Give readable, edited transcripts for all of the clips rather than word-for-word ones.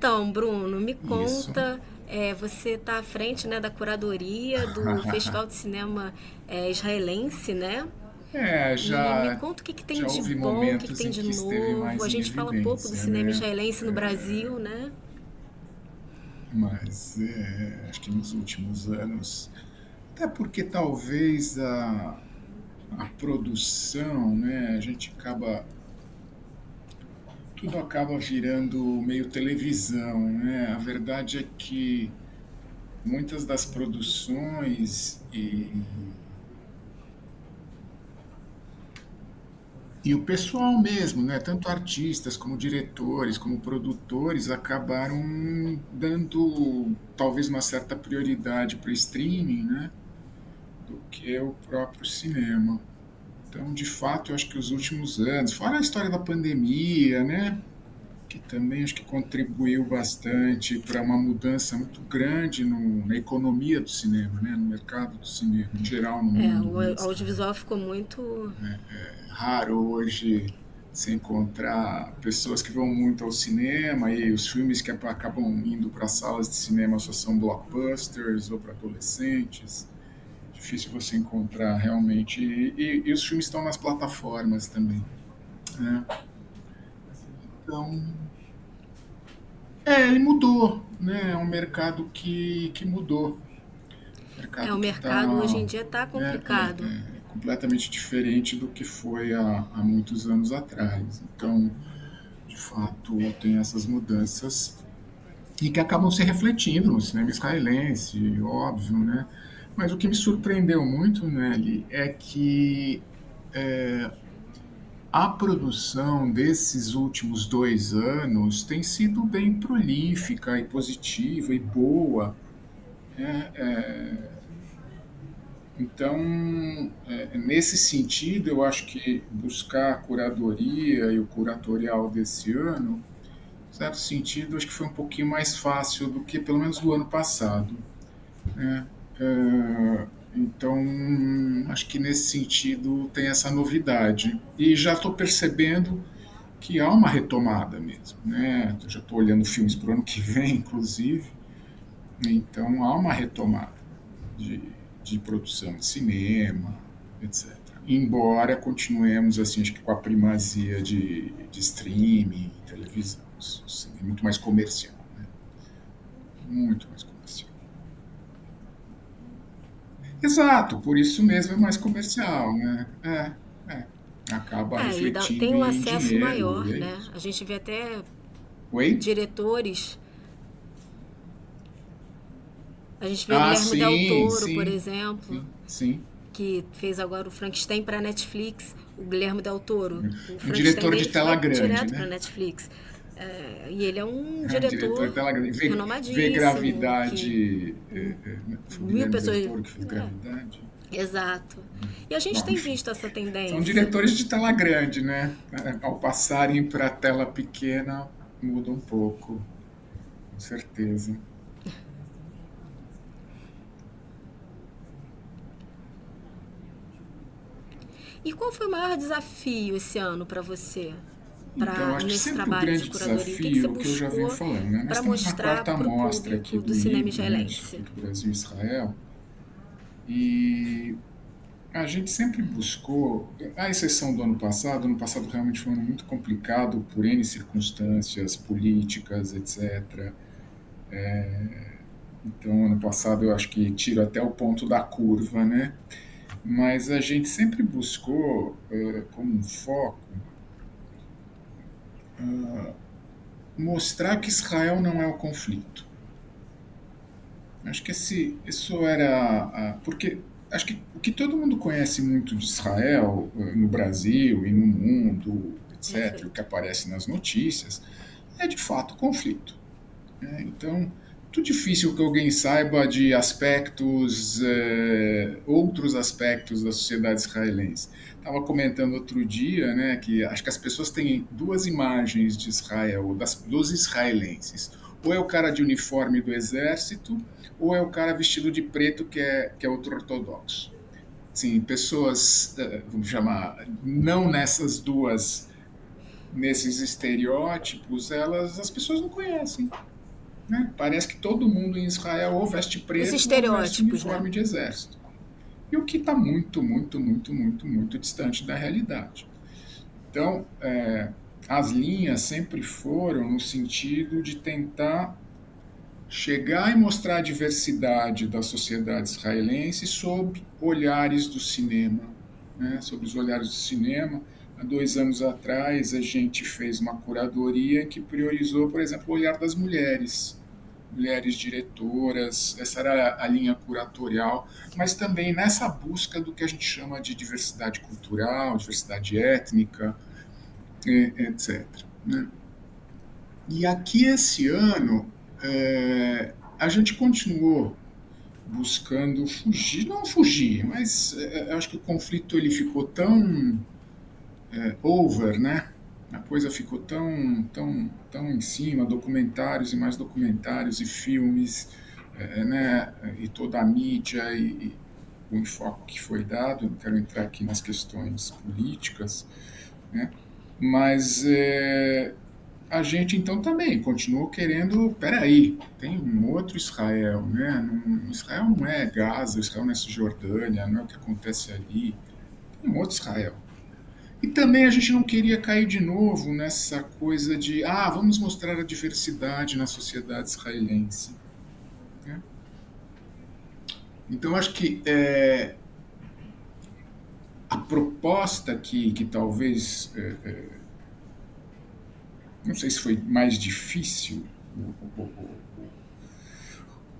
Então, Bruno, me Isso. conta, você está à frente, né, da curadoria do Festival de Cinema israelense, né? É, E me já, conta o que que tem já de houve bom, o que que momentos tem em de que esteve novo. mais A em gente fala pouco do evidência, cinema né? israelense no Brasil, né? Mas acho que nos últimos anos, até porque talvez a produção, né, a gente acaba, tudo acaba virando meio televisão, né? A verdade é que muitas das produções e o pessoal mesmo, né, tanto artistas como diretores, como produtores, acabaram dando talvez uma certa prioridade para o streaming, né, do que o próprio cinema. Então, de fato, eu acho que os últimos anos, fora a história da pandemia, né, que também acho que contribuiu bastante para uma mudança muito grande na economia do cinema, né, no mercado do cinema, em geral no mundo, O né, Israel. audiovisual ficou muito. Raro hoje se encontrar pessoas que vão muito ao cinema e os filmes que acabam indo para salas de cinema só são blockbusters ou para adolescentes. Difícil você encontrar realmente. E os filmes estão nas plataformas também, né? Então, ele mudou, né? É um mercado que mudou. O Mercado que mercado hoje está, em dia está né, complicado. completamente diferente do que foi há muitos anos atrás. Então, de fato, tem essas mudanças e que acabam se refletindo no cinema israelense, óbvio, né? Mas o que me surpreendeu muito, Nelly, é que a produção desses últimos 2 anos tem sido bem prolífica e positiva e boa, né? Então, nesse sentido, eu acho que buscar a curadoria e o curatorial desse ano, em certo sentido, acho que foi um pouquinho mais fácil do que pelo menos do ano passado, né? Então, acho que nesse sentido tem essa novidade. E já estou percebendo que há uma retomada mesmo, né? Eu já estou olhando filmes para o ano que vem, inclusive, então há uma retomada de produção de cinema, etc. Embora continuemos assim, acho que com a primazia de streaming, televisão, isso, é muito mais comercial, né? Muito mais comercial. Exato, por isso mesmo é mais comercial, né? Acaba Tem refletindo um em acesso dinheiro, e maior, é né? isso. A gente vê até Oi? diretores. A gente vê o Ah, Guilherme Del sim, Toro, por sim, exemplo, sim, sim. que fez agora o Frankenstein para Netflix. O Guilherme Del Toro. O Um Frankenstein diretor de dele tela foi grande, direto para né? Netflix. E ele é um Diretor diretor de tela grande. Vê renomadíssimo, que Gravidade, foi o mil Guilherme Del pessoas. Toro que fez Gravidade. Exato. E a gente Bom, tem enfim. visto essa São tendência. diretores de tela grande, né? Ao passarem para a tela pequena, muda um pouco, com certeza. E qual foi o maior desafio esse ano para você? Então, acho que Nesse sempre o trabalho de grande curadoria? O que, que você desafio, que eu já venho buscou falando, né? Nós para estamos na mostrar quarta para o mostra aqui público do do cinema livro, né? Do israelense? Instituto Brasil Israel, e a gente sempre buscou, à exceção do ano passado realmente foi um ano muito complicado por N circunstâncias políticas, etc. Então, ano passado eu acho que tiro até o ponto da curva, né? Mas a gente sempre buscou, como um foco, mostrar que Israel não é o conflito. Acho que isso era. Porque acho que o que todo mundo conhece muito de Israel, no Brasil e no mundo, etc., o que Perfeito. aparece nas notícias, é de fato conflito, né? Então, muito difícil que alguém saiba de aspectos, outros aspectos da sociedade israelense. Estava comentando outro dia, né, que acho que as pessoas têm duas imagens de Israel, dos israelenses. Ou é o cara de uniforme do exército, ou é o cara vestido de preto que é outro ortodoxo. Sim, pessoas, vamos chamar, não nessas duas, nesses estereótipos, as pessoas não conhecem. né? Parece que todo mundo em Israel ou veste Os preto ou veste estereótipos, né? uniforme de exército. E o que está muito, muito, muito, muito, muito distante da realidade. Então, as linhas sempre foram no sentido de tentar chegar e mostrar a diversidade da sociedade israelense sob olhares do cinema, né? Sob os olhares do cinema. Há 2 anos atrás, a gente fez uma curadoria que priorizou, por exemplo, o olhar das mulheres, mulheres diretoras, essa era a linha curatorial, mas também nessa busca do que a gente chama de diversidade cultural, diversidade étnica, etc. Né? E aqui esse ano a gente continuou buscando fugir, não fugir, mas eu acho que o conflito ele ficou tão over, né? A coisa ficou tão em cima, documentários e mais documentários e filmes, né? E toda a mídia e o enfoque que foi dado. Não quero entrar aqui nas questões políticas, né? Mas a gente então também continuou querendo, peraí, tem um outro Israel, né? Israel não é Gaza, Israel não é Cisjordânia, não é o que acontece ali, tem um outro Israel. E também a gente não queria cair de novo nessa coisa de, vamos mostrar a diversidade na sociedade israelense, né? Então acho que a proposta que talvez, não sei se foi mais difícil,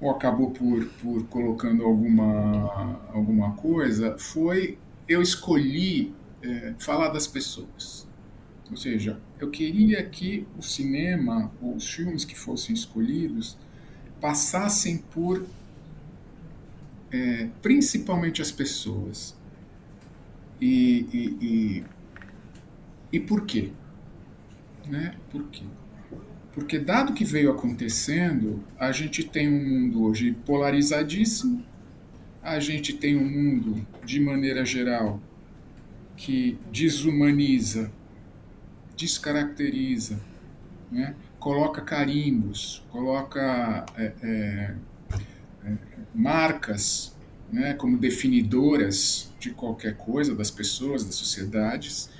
ou acabou por colocando alguma coisa, foi eu escolhi falar das pessoas. Ou seja, eu queria que o cinema, ou os filmes que fossem escolhidos, passassem por principalmente as pessoas. E, e, e, e por quê? Né? Por quê? Porque, dado que veio acontecendo, a gente tem um mundo hoje polarizadíssimo, a gente tem um mundo, de maneira geral, que desumaniza, descaracteriza, né? Coloca carimbos, coloca marcas, né, como definidoras de qualquer coisa, das pessoas, das sociedades.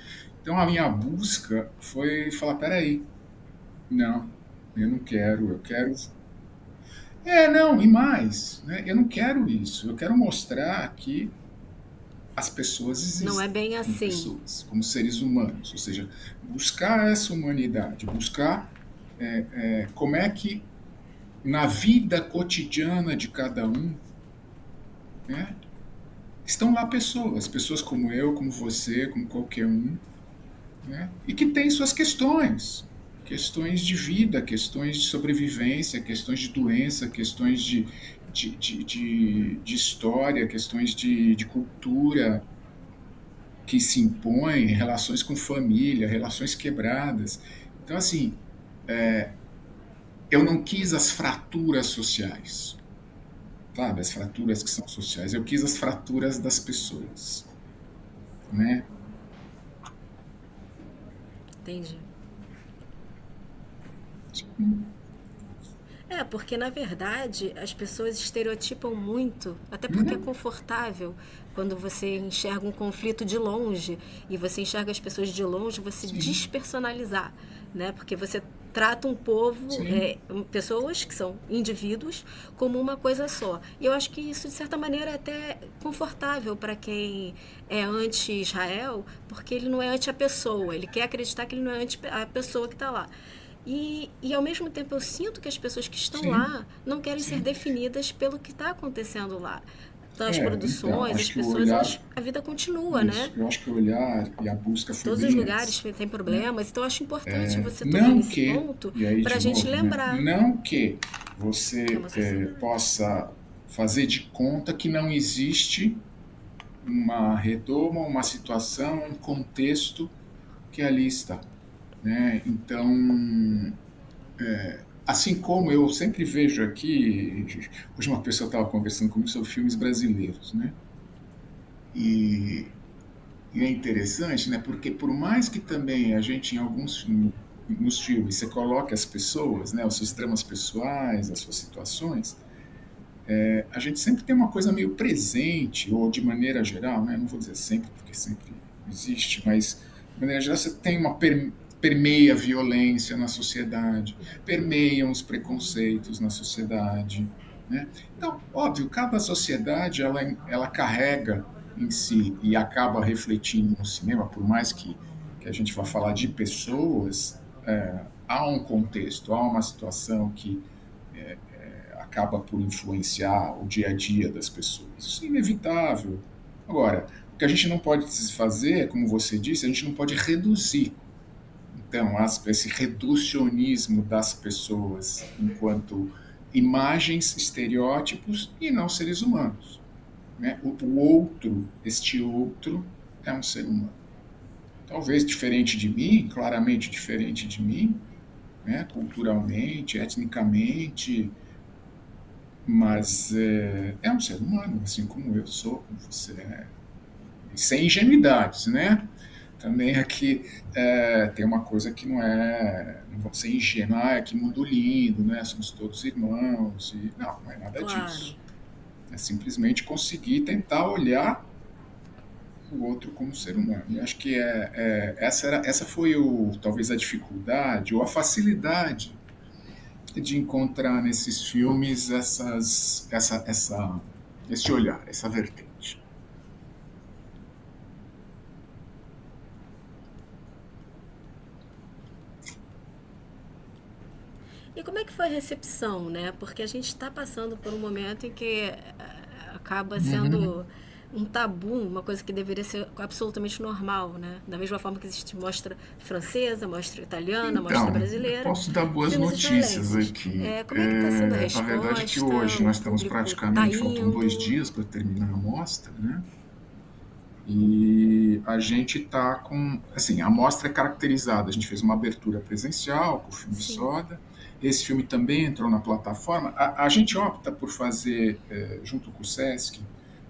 Então a minha busca foi falar, peraí, não, eu não quero, eu quero... não, e mais, né, eu não quero isso, eu quero mostrar que as pessoas Não é existem bem como assim. pessoas, como seres humanos, ou seja, buscar essa humanidade, buscar como é que na vida cotidiana de cada um, né, estão lá pessoas, pessoas como eu, como você, como qualquer um, né, e que têm suas questões, questões de vida, questões de sobrevivência, questões de doença, questões de história, questões de cultura, que se impõem, relações com família, relações quebradas. Então, assim, eu não quis as fraturas sociais, sabe? As fraturas que são sociais. Eu quis as fraturas das pessoas, né? Entendi. É, porque na verdade as pessoas estereotipam muito, até porque é Uhum. confortável quando você enxerga um conflito de longe e você enxerga as pessoas de longe, você Sim, despersonalizar, né? Porque você trata um povo, sim, pessoas que são indivíduos, como uma coisa só. E eu acho que isso, de certa maneira, é até confortável para quem é anti-Israel, porque ele não é anti a pessoa, ele quer acreditar que ele não é anti a pessoa que está lá. E ao mesmo tempo eu sinto que as pessoas que estão sim, lá não querem ser sim. definidas pelo que está acontecendo lá. Então, as Então, produções, as acho que o pessoas, olhar, elas, a vida continua, isso, né? eu acho que o olhar e a busca Em foi todos os bem lugares essa, tem né? problemas, então eu acho importante você tocar Não nesse que, ponto e aí para a de gente novo, né? lembrar Não que que é você uma sociedade. possa fazer de conta que não existe uma redoma, uma situação, um contexto que ali está, né? Então, assim como eu sempre vejo aqui, hoje uma pessoa estava conversando comigo sobre filmes brasileiros, né? E, e é interessante, né? Porque por mais que também a gente em alguns filmes nos filmes você coloca as pessoas, né, os seus dramas pessoais, as suas situações, a gente sempre tem uma coisa meio presente, ou de maneira geral, né, não vou dizer sempre, porque sempre existe, mas de maneira geral você tem uma permeia a violência na sociedade, permeiam os preconceitos na sociedade, né? Então, óbvio, cada sociedade ela carrega em si e acaba refletindo no cinema, por mais que a gente vá falar de pessoas, há um contexto, há uma situação que acaba por influenciar o dia a dia das pessoas. Isso é inevitável. Agora, o que a gente não pode fazer, como você disse, a gente não pode reduzir. Então, esse reducionismo das pessoas enquanto imagens, estereótipos e não seres humanos. Né? O outro, este outro, é um ser humano. Talvez diferente de mim, claramente diferente de mim, né? Culturalmente, etnicamente, mas é um ser humano, assim como eu sou, como você é. Sem ingenuidades, né? Também aqui tem uma coisa que não vou ser ingênuo, que mundo lindo, né? Somos todos irmãos. Não é nada Claro. disso. É simplesmente conseguir tentar olhar o outro como ser humano. E acho que essa foi talvez a dificuldade ou a facilidade de encontrar nesses filmes esse olhar, essa vertente. E como é que foi a recepção, né? Porque a gente está passando por um momento em que acaba Uhum. sendo um tabu, uma coisa que deveria ser absolutamente normal, né? Da mesma forma que existe mostra francesa, mostra italiana, mostra Então, eu brasileira, posso dar boas filmes notícias israelenses. aqui. Como é que está sendo a A verdade é que resposta? hoje O nós estamos público está praticamente, faltam dois indo? dias para terminar a mostra, né? E a gente está com, assim, a mostra é caracterizada. A gente fez uma abertura presencial com o filme Sim, Soda. Esse filme também entrou na plataforma. A gente opta por fazer, junto com o Sesc,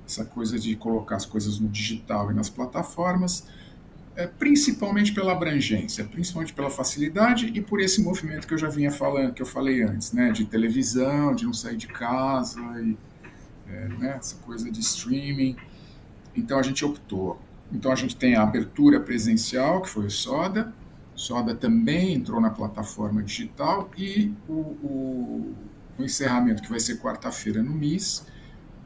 essa coisa de colocar as coisas no digital e nas plataformas, principalmente pela abrangência, principalmente pela facilidade e por esse movimento que eu já vinha falando, que eu falei antes, né, de televisão, de não sair de casa, né, essa coisa de streaming. Então a gente optou. Então a gente tem a abertura presencial, que foi o Soda. Soda também entrou na plataforma digital e o encerramento, que vai ser quarta-feira no MIS,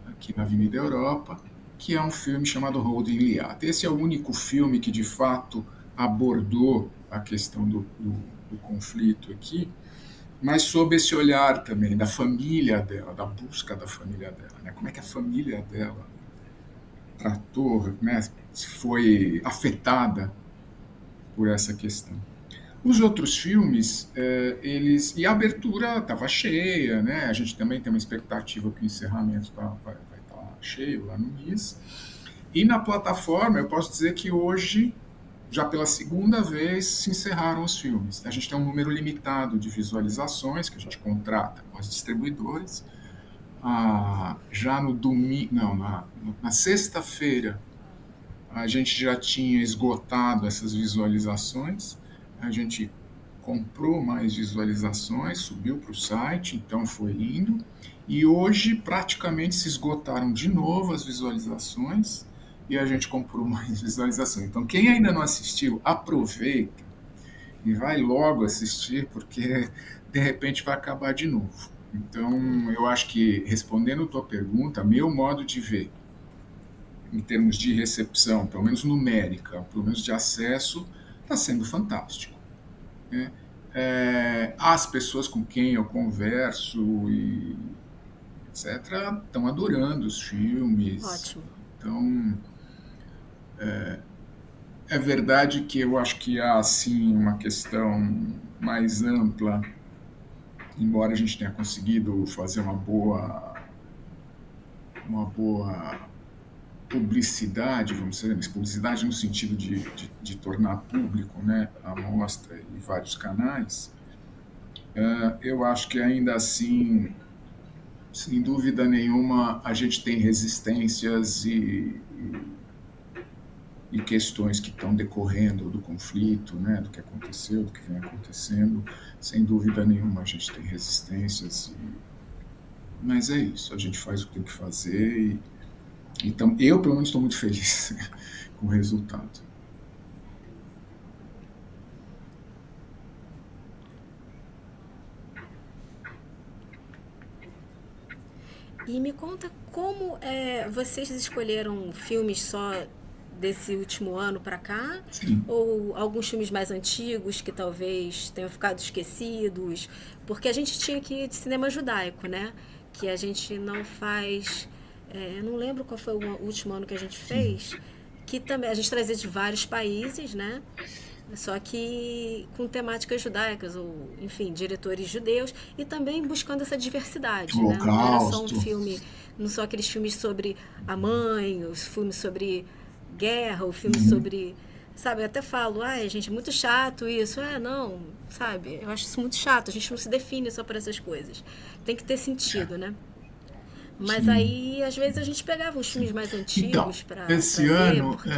aqui na Avenida Europa, que é um filme chamado Holding Liat. Esse é o único filme que de fato abordou a questão do conflito aqui, mas sob esse olhar também da família dela, da busca da família dela, né? Como é que a família dela tratou, né? Foi afetada por essa questão. Os outros filmes, e a abertura estava cheia, né? A gente também tem uma expectativa que o encerramento vai estar cheio lá no MIS. E na plataforma, eu posso dizer que hoje, já pela segunda vez, se encerraram os filmes. A gente tem um número limitado de visualizações que a gente contrata com as distribuidoras. Já no domingo, não, na sexta-feira, a gente já tinha esgotado essas visualizações. A gente comprou mais visualizações, subiu para o site, então foi indo. E hoje praticamente se esgotaram de novo as visualizações e a gente comprou mais visualizações. Então, quem ainda não assistiu, aproveita e vai logo assistir, porque de repente vai acabar de novo. Então, eu acho que, respondendo a tua pergunta, meu modo de ver, em termos de recepção, pelo menos numérica, pelo menos de acesso, está sendo fantástico. Né? As pessoas com quem eu converso e etc. estão adorando os filmes. ótimo. Então, é verdade que eu acho que há, assim, uma questão mais ampla, embora a gente tenha conseguido fazer uma boa publicidade, vamos dizer, publicidade no sentido de tornar público, né, a mostra e vários canais, eu acho que ainda assim, sem dúvida nenhuma, a gente tem resistências e questões que estão decorrendo do conflito, né, do que aconteceu, do que vem acontecendo, sem dúvida nenhuma a gente tem resistências, mas é isso, a gente faz o que tem que fazer então eu pelo menos estou muito feliz com o resultado. E me conta como vocês escolheram filmes só desse último ano para cá, Sim. ou alguns filmes mais antigos que talvez tenham ficado esquecidos, porque a gente tinha aqui de cinema judaico, né? Que a gente não faz, eu não lembro qual foi o último ano que a gente Sim. fez, que também a gente trazia de vários países, né? Só que com temáticas judaicas, ou enfim, diretores judeus, e também buscando essa O diversidade, né? Não era só um Holocausto. filme, não só aqueles filmes sobre a mãe, os filmes sobre guerra, o filme Uhum. sobre. Sabe, eu até falo, ai, gente, é muito chato isso. Não, sabe, eu acho isso muito chato, a gente não se define só por essas coisas. Tem que ter É. sentido, né? Mas Sim. aí, às vezes, a gente pegava os filmes Sim. mais Então, antigos para esse trazer, ano porque,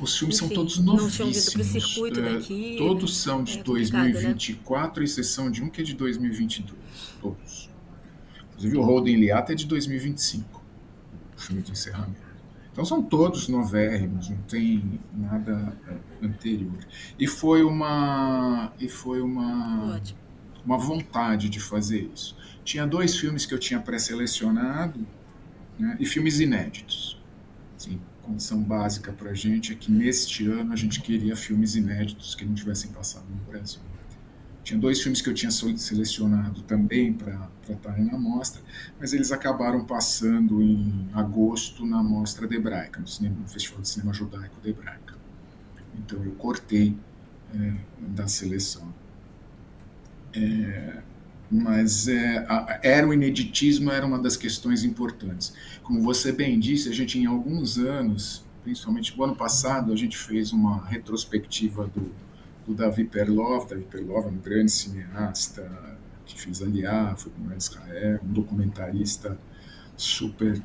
os filmes são enfim, todos não tinham vindo para o novíssimos. circuito daqui. Todos são de É complicado, né? 2024, exceção de um que é de 2022. Todos. Inclusive o Holden Liata é de 2025, o filme de encerramento. Então são todos novérrimos, não tem nada anterior. E foi Ótimo. uma vontade de fazer isso. Tinha dois filmes que eu tinha pré-selecionado, né, e filmes inéditos. Assim, condição básica para a gente é que neste ano a gente queria filmes inéditos que não tivessem passado no Brasil. Tinha dois filmes que eu tinha selecionado também para estarem na mostra, mas eles acabaram passando em agosto na mostra de Hebraica, no Festival de Cinema Judaico de Hebraica. Então eu cortei da seleção. Mas era o ineditismo, era uma das questões importantes. Como você bem disse, a gente em alguns anos, principalmente no ano passado, a gente fez uma retrospectiva do Davi Perlov. Davi Perlov é um grande cineasta que fez Aliá, foi para Israel, um documentarista super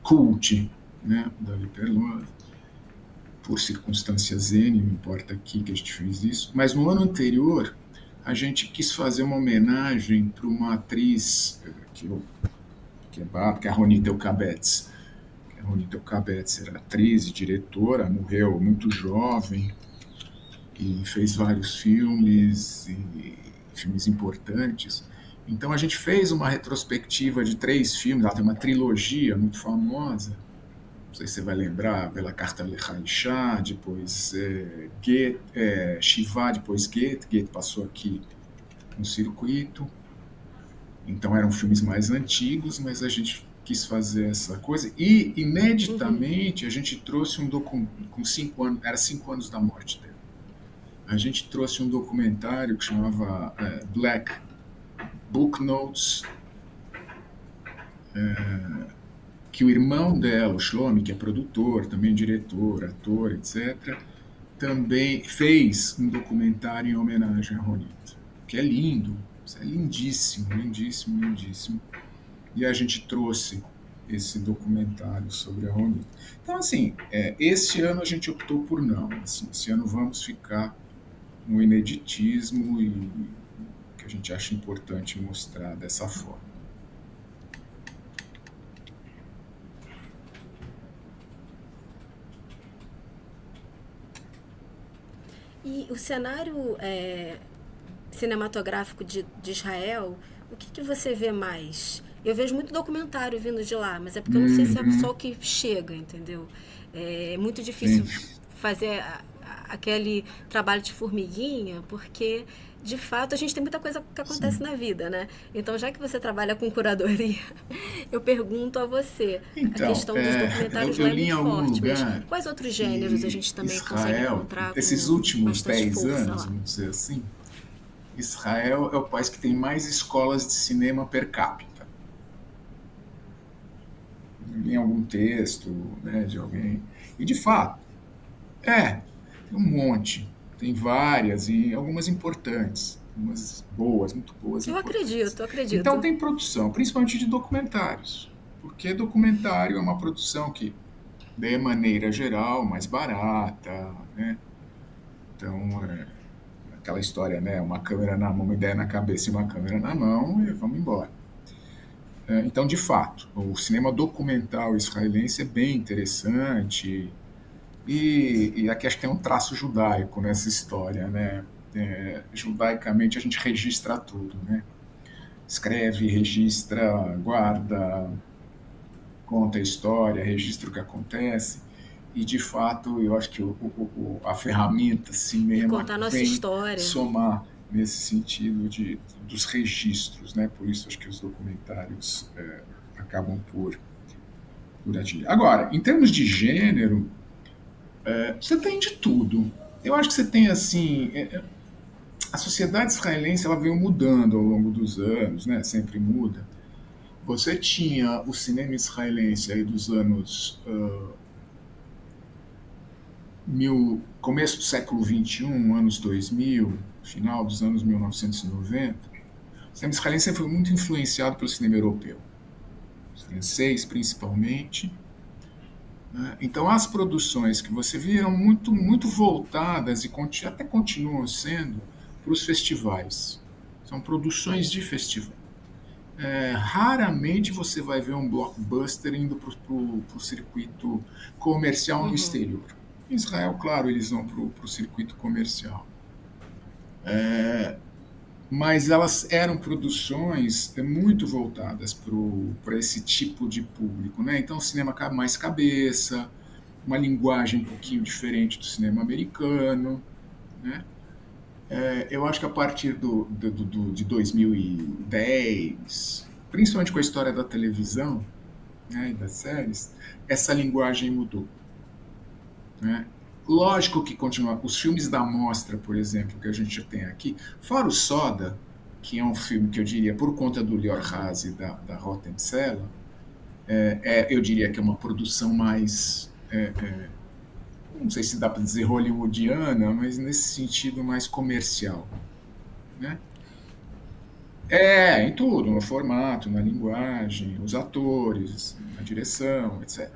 cult, né, Davi Perlov, por circunstâncias N, não importa aqui que a gente fez isso. Mas no ano anterior, a gente quis fazer uma homenagem para uma atriz que é a Ronit Elkabetz. A Ronit Elkabetz era atriz e diretora, morreu muito jovem e fez vários filmes, e filmes importantes. Então a gente fez uma retrospectiva de 3 filmes, ela tem uma trilogia muito famosa, não sei se você vai lembrar, Vela Carta Lechaishá, depois Shiva, depois Goethe passou aqui no circuito. Então eram filmes mais antigos, mas a gente quis fazer essa coisa. E, ineditamente, a gente trouxe um documento, com 5 anos, era 5 anos da morte dele. A gente trouxe um documentário que chamava Black Book Notes, que o irmão dela, o Shlomi, que é produtor, também diretor, ator, etc., também fez um documentário em homenagem a Ronit, que é lindo, isso é lindíssimo, lindíssimo, lindíssimo. E a gente trouxe esse documentário sobre a Ronit. Então, assim, este ano a gente optou por não. Assim, esse ano vamos ficar no ineditismo e que a gente acha importante mostrar dessa forma. E o cenário cinematográfico de Israel, o que você vê mais? Eu vejo muito documentário vindo de lá, mas é porque eu não sei se é só Uhum. o que chega, entendeu? É muito Sim. difícil fazer aquele trabalho de formiguinha, porque de fato a gente tem muita coisa que acontece Sim. na vida, né? Então, já que você trabalha com curadoria, eu pergunto a você, a Então, questão dos eu, documentários eu lá é li em muito algum forte, mas lugar quais outros gêneros a que gente também consegue Israel, encontrar esses com últimos bastante 10 força anos, lá? vamos dizer assim, Israel é o país que tem mais escolas de cinema per capita. Eu li em algum texto, né, de alguém. E de fato, tem um monte. Tem várias e algumas importantes. Algumas boas, muito boas e Eu importantes. acredito, eu Então acredito. tem produção, principalmente de documentários. Porque documentário é uma produção que de maneira geral, mais barata, né? Então, aquela história, né? Uma câmera na mão, uma ideia na cabeça e uma câmera na mão e vamos embora. Então, de fato, o cinema documental israelense é bem interessante e aqui acho que tem um traço judaico nessa história, né? Judaicamente a gente registra tudo, né? Escreve, registra, guarda, conta a história, registra o que acontece. E, de fato, eu acho que a ferramenta E cinema contar a nossa vem história. somar nesse sentido dos registros, né? Por isso acho que os documentários acabam por agir. Agora, em termos de gênero, você tem de tudo. Eu acho que você tem, assim, a sociedade israelense ela veio mudando ao longo dos anos, né? Sempre muda. Você tinha o cinema israelense aí dos anos começo do século XXI, anos 2000, final dos anos 1990. O cinema israelense foi muito influenciado pelo cinema europeu, francês principalmente. Né? Então as produções que você via eram muito voltadas e até continuam sendo para os festivais. São produções de festival. Raramente você vai ver um blockbuster indo para o circuito comercial no Uhum. exterior. Em Israel, claro, eles vão para o circuito comercial. Mas elas eram produções muito voltadas para esse tipo de público. Né? Então, o cinema mais cabeça, uma linguagem um pouquinho diferente do cinema americano. Né? Eu acho que a partir de 2010, principalmente com a história da televisão, né, e das séries, essa linguagem mudou. Né? Lógico que continua. Os filmes da Mostra, por exemplo, que a gente tem aqui, fora o Soda, que é um filme que eu diria, por conta do Lior Hazi da Rotem Cella, eu diria que é uma produção mais, não sei se dá para dizer hollywoodiana, mas nesse sentido mais comercial. Né? Em tudo, no formato, na linguagem, os atores, na direção, etc.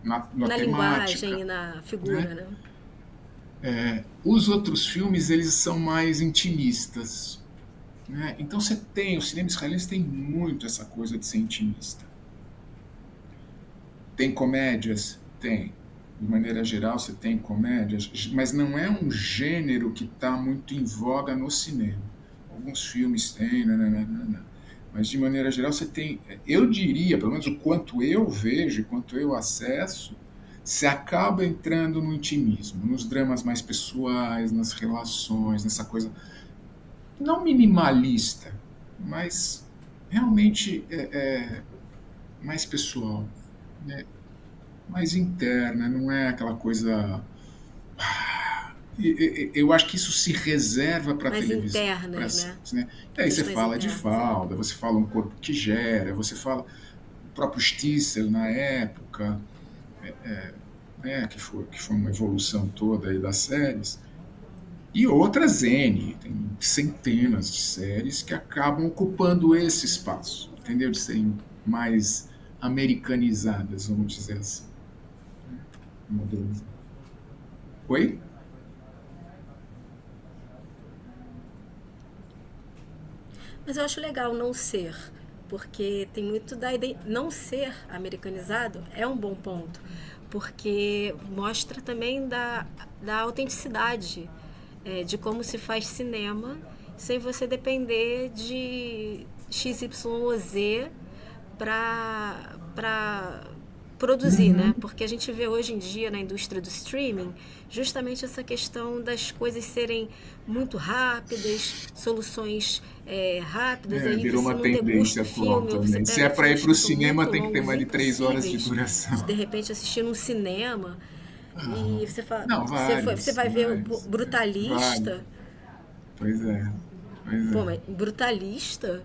Na Na linguagem temática. e na Né? figura, né? Os outros filmes, eles são mais intimistas. Né? Então você tem, o cinema israelense tem muito essa coisa de ser intimista. Tem comédias? Tem. De maneira geral, você tem comédias, mas não é um gênero que está muito em voga no cinema. Alguns filmes têm, nananana. Mas de maneira geral você tem, eu diria, pelo menos o quanto eu vejo, o quanto eu acesso, se acaba entrando no intimismo, nos dramas mais pessoais, nas relações, nessa coisa não minimalista, mas realmente mais pessoal, né? Mais interna, não é aquela coisa. Eu acho que isso se reserva para a Mais televisão. internas, né? Né? E aí você Questões fala de internas, é. falda, você fala um corpo que gera, você fala o próprio Stissel na época, né, que foi uma evolução toda aí das séries, e outras N, tem centenas de séries que acabam ocupando esse espaço, entendeu? De serem mais americanizadas, vamos dizer assim. Modernizadas. Oi? Mas eu acho legal não ser, porque tem muito da não ser americanizado é um bom ponto, porque mostra também da autenticidade de como se faz cinema sem você depender de X, Y ou Z para produzir, né? Porque a gente vê hoje em dia na indústria do streaming justamente essa questão das coisas serem muito rápidas, soluções rápidas, aí Virou você uma não ter gosto tendência do filme, ou você atualmente. Se é pega para ir filmes para o que são cinema, muito tem que ter longos e mais de 3 horas de impossíveis de duração. repente assistir num cinema e você fala, Não, você vários, vai ver o vários. Vários. Brutalista. Pois é, pois Pô, é. mas Brutalista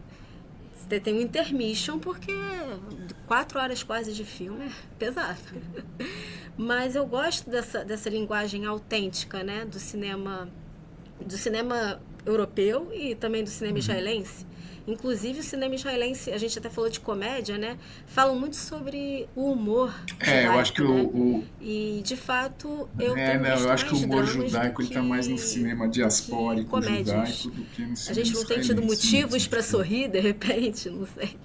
você tem um intermission porque 4 horas quase de filme é pesado. Mas eu gosto dessa linguagem autêntica, né? Do cinema do cinema europeu e também do cinema Uhum. israelense. Inclusive o cinema israelense, a gente até falou de comédia, né? Falam muito sobre o humor Eu acho que judaico, né? E de fato eu tenho não, eu visto acho que o mais humor dramas judaico ele tá mais no cinema do que diaspórico comédias. judaico do que no A cinema gente não tem tido israelense motivos mesmo. para Tipo, sorrir de repente, não sei.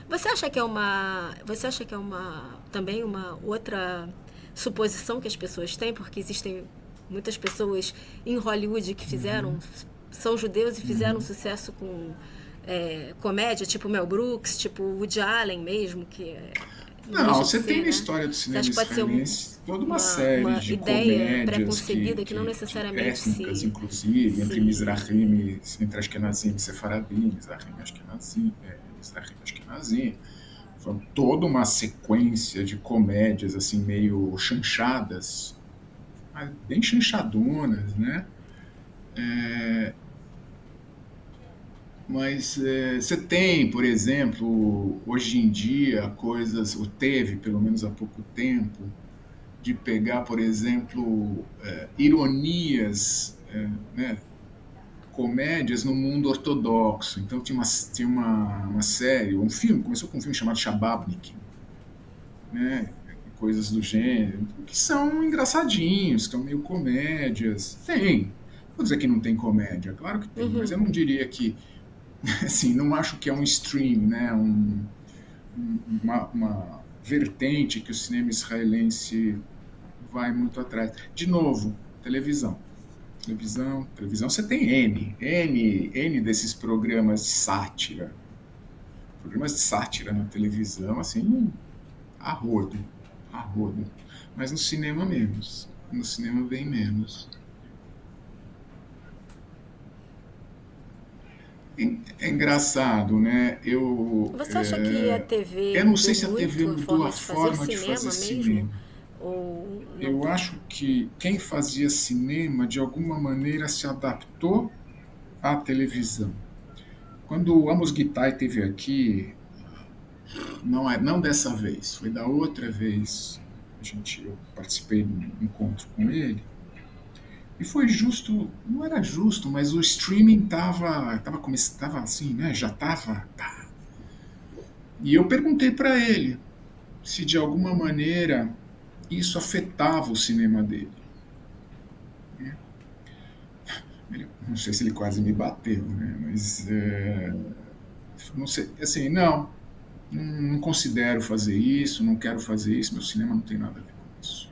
Você acha que é uma também uma outra suposição que as pessoas têm, porque existem muitas pessoas em Hollywood que fizeram uhum, são judeus e fizeram uhum. sucesso com comédia, tipo Mel Brooks, tipo Woody Allen mesmo, não Não, deixa de você tem ser, na né? história do Você cinema acha que pode ser israelense toda uma série uma de ideia comédias pré-concebida que não necessariamente étnicas, inclusive, entre se Mizrahim, entre Ashkenazim e Sefaradim, Mizrahim e Ashkenazim, Mizrahim e Ashkenazim. Foi toda uma sequência de comédias, assim, meio chanchadas, mas bem chanchadonas, né? Mas você tem, por exemplo, hoje em dia, coisas, ou teve, pelo menos há pouco tempo, de pegar, por exemplo, ironias, né, comédias no mundo ortodoxo. Então tinha uma série, um filme, começou com um filme chamado Shababnik, né, coisas do gênero, que são engraçadinhos, que são meio comédias. Tem. Vou dizer que não tem comédia, claro que tem, mas eu não diria que, assim, não acho que é um stream, né, uma vertente que o cinema israelense vai muito atrás. De novo, televisão. Televisão, você tem N desses programas de sátira. Programas de sátira na televisão, assim, a rodo, a rodo. Mas no cinema menos. No cinema bem menos. É engraçado, né? Você acha que a TV Eu não sei mudou se a TV muito a mudou a forma de fazer forma de fazer cinema mesmo? cinema. Ou não Eu tanto? acho que quem fazia cinema, de alguma maneira, se adaptou à televisão. Quando o Amos Guitai esteve aqui, não dessa vez, foi da outra vez, eu participei de um encontro com ele, e foi justo, não era justo, mas o streaming tava assim, né, já tava, tá. E eu perguntei para ele se de alguma maneira isso afetava o cinema dele. Não sei se ele quase me bateu, né? Mas não sei, assim, não considero fazer isso, não quero fazer isso, meu cinema não tem nada a ver com isso.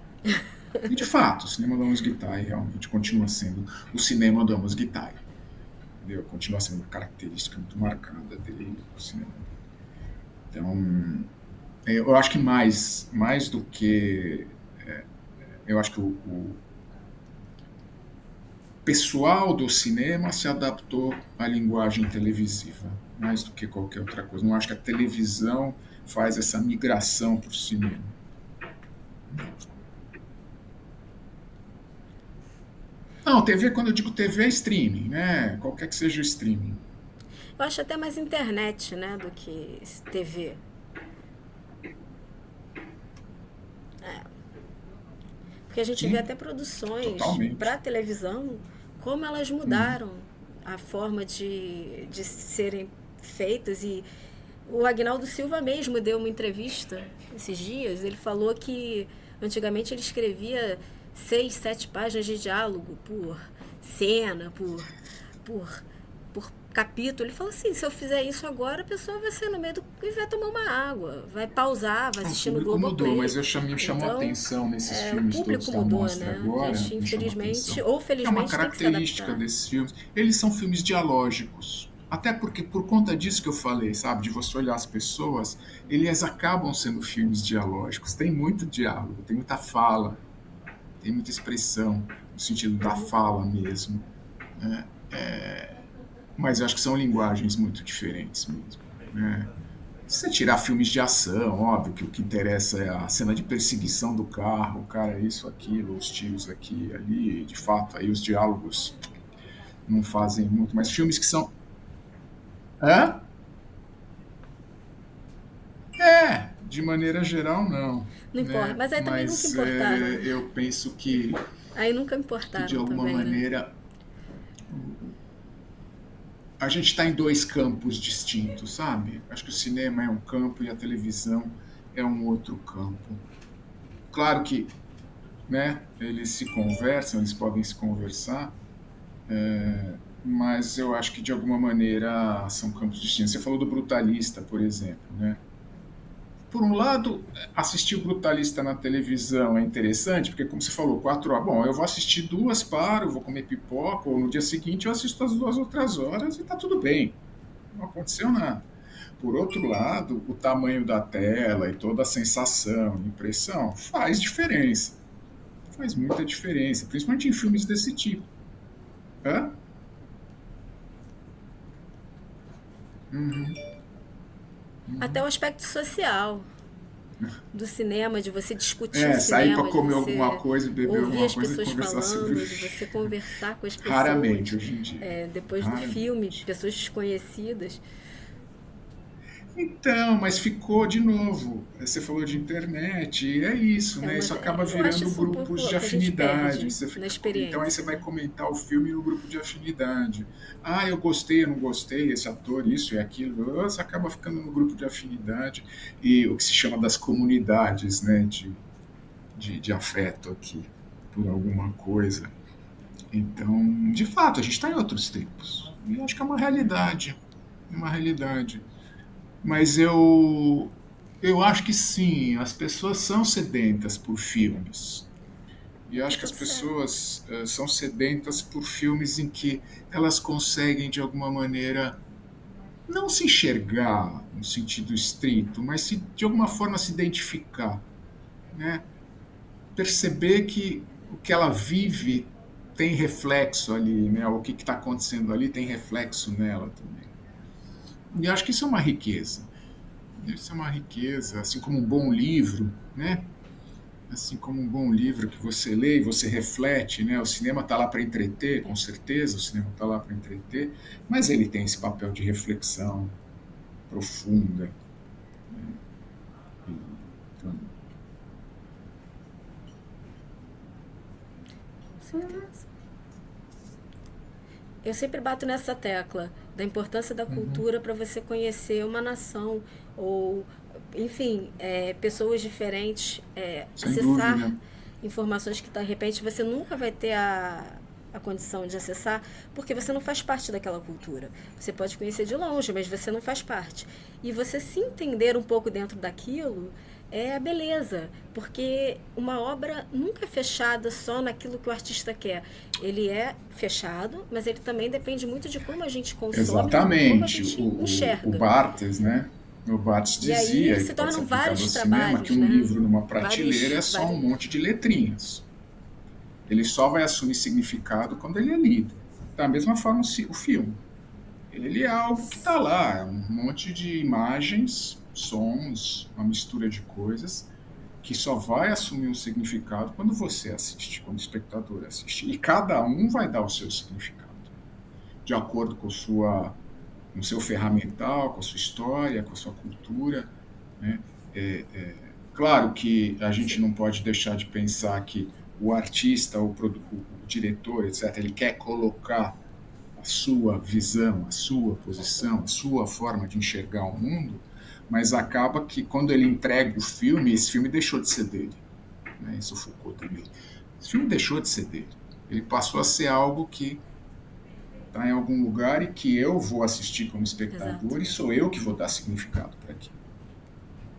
E de fato, o cinema do Amos Guitai realmente continua sendo o cinema do Amos Guitai. Entendeu? Continua sendo uma característica muito marcada dele, o cinema dele. Então, eu acho que mais do que. Eu acho que o pessoal do cinema se adaptou à linguagem televisiva, mais do que qualquer outra coisa. Não acho que a televisão faz essa migração para o cinema. Não, TV, quando eu digo TV, é streaming, né? Qualquer que seja o streaming. Eu acho até mais internet, né, do que TV. Porque a gente vê Sim, até produções totalmente. para televisão, como elas Uhum. mudaram a forma de serem feitas. E o Agnaldo Silva mesmo deu uma entrevista esses dias. Ele falou que antigamente ele escrevia 6, 7 páginas de diálogo por cena, por, por capítulo. Ele falou assim: se eu fizer isso agora, a pessoa vai sair no meio do e vai tomar uma água, vai pausar, vai O assistir no público mudou, Globoplay. mas me chamou a Então, atenção nesses o filmes todos público da mudou, mostra né? A agora, gente, me chamou a infelizmente atenção, ou que é uma felizmente, tem que se característica adaptar. desses filmes. Eles são filmes dialógicos. Até porque, por conta disso que eu falei, sabe, de você olhar as pessoas, eles acabam sendo filmes dialógicos. Tem muito diálogo, tem muita fala, tem muita expressão, no sentido da fala mesmo. Né? Mas eu acho que são linguagens muito diferentes mesmo. Né? Se você tirar filmes de ação, óbvio que o que interessa é a cena de perseguição do carro, o cara, isso, aquilo, os tiros aqui, ali, de fato, aí os diálogos não fazem muito, mas filmes que são. Hã? É, de maneira geral, não, Não importa. né? Mas aí também nunca Mas importaram. eu penso Aí nunca que de importaram alguma também, né? maneira a gente está em dois campos distintos, sabe? Acho que o cinema é um campo e a televisão é um outro campo. Claro que, né, eles se conversam, eles podem se conversar, mas eu acho que de alguma maneira são campos distintos. Você falou do Brutalista, por exemplo, né? Por um lado, assistir o Brutalista na televisão é interessante, porque como você falou, 4 horas, bom, eu vou assistir duas, paro, vou comer pipoca, ou no dia seguinte eu assisto as 2 outras horas e tá tudo bem, não aconteceu nada. Por outro lado, o tamanho da tela e toda a sensação, impressão, faz diferença. Faz muita diferença, principalmente em filmes desse tipo. Hã? Uhum, Até o uhum. aspecto social do cinema, de você discutir o Sair para cinema, de comer alguma você coisa, beber ouvir alguma as coisa e pessoas conversar sobre o falando, de filme. você conversar com as Raramente pessoas hoje em dia. depois do filme, Raramente. pessoas desconhecidas. Então, mas ficou de novo. Você falou de internet, e é isso, né? Mas Isso acaba eu acho virando isso um grupos pouco de que a gente afinidade. perde Você na fica, então aí você experiência, vai né? comentar o filme no grupo de afinidade. Ah, eu gostei, eu não gostei, esse ator, isso e aquilo. Você acaba ficando no grupo de afinidade e o que se chama das comunidades, né? De afeto aqui por alguma coisa. Então, de fato, a gente está em outros tempos. E eu acho que é uma realidade. É uma realidade. Mas eu acho que sim, as pessoas são sedentas por filmes. E eu Tá acho que as tudo certo. pessoas são sedentas por filmes em que elas conseguem, de alguma maneira, não se enxergar no sentido estrito, mas de alguma forma se identificar, né? Perceber que o que ela vive tem reflexo ali, né? O que está acontecendo ali tem reflexo nela também. E eu acho que isso é uma riqueza. Isso é uma riqueza, assim como um bom livro, né? Assim como um bom livro que você lê e você reflete, né? O cinema está lá para entreter, com certeza, o cinema está lá para entreter, mas ele tem esse papel de reflexão profunda. Então, Com certeza. Eu sempre bato nessa tecla da importância da uhum, cultura para você conhecer uma nação ou, enfim, pessoas diferentes, sem acessar dúvida. informações que de repente você nunca vai ter a condição de acessar porque você não faz parte daquela cultura. Você pode conhecer de longe, mas você não faz parte. E você se entender um pouco dentro daquilo é a beleza, porque uma obra nunca é fechada só naquilo que o artista quer. Ele é fechado, mas ele também depende muito de como a gente consome, e como a Exatamente. gente O enxerga. Barthes, né? O Barthes E aí dizia, e que se pode ser tornam aplicado ao vários cinema, que trabalhos, um né? livro numa prateleira Vários, é só um vários. monte de letrinhas. Ele só vai assumir significado quando ele é lido. Da mesma forma, o filme. Ele é algo que está lá, é um monte de imagens, sons, uma mistura de coisas, que só vai assumir um significado quando você assiste, quando o espectador assiste. E cada um vai dar o seu significado, de acordo com o seu ferramental, com a sua história, com a sua cultura. Né? Claro que a gente Sim, não pode deixar de pensar que o artista, o diretor, etc., ele quer colocar a sua visão, a sua posição, a sua forma de enxergar o mundo, mas acaba que quando ele entrega o filme, esse filme deixou de ser dele. Né? Isso o Foucault também. Esse filme deixou de ser dele. Ele passou a ser algo que está em algum lugar e que eu vou assistir como exato. espectador e sou eu que vou dar significado para aquilo.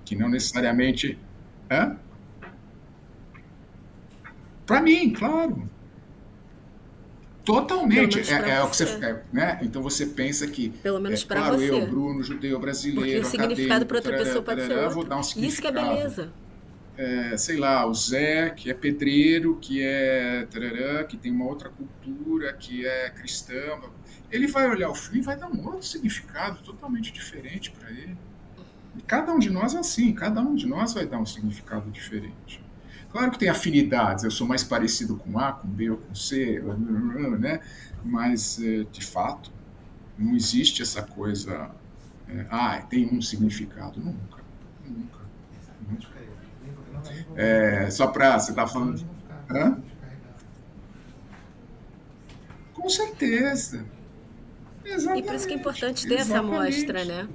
Que não necessariamente. Hã? Para mim, claro. Pelo Totalmente. menos para É o que você. você. Né? Então você pensa que, Pelo menos para claro, eu, você. Bruno, judeu Porque o brasileiro, significado acadêmico, para outra tarará, pessoa pode ser tarará, vou outro. dar um Isso que é significado. beleza. Sei lá, o Zé, que é pedreiro, que é tarará, que tem uma outra cultura, que é cristão. Ele vai olhar o filme e vai dar um outro significado totalmente diferente para ele. E cada um de nós é assim, cada um de nós vai dar um significado diferente. Claro que tem afinidades, eu sou mais parecido com A, com B ou com C, né? Mas, de fato, não existe essa coisa, tem um significado, nunca, nunca. Só para você tá falando. Hã? Com certeza. E por isso que é Exatamente. importante ter essa amostra, Exatamente.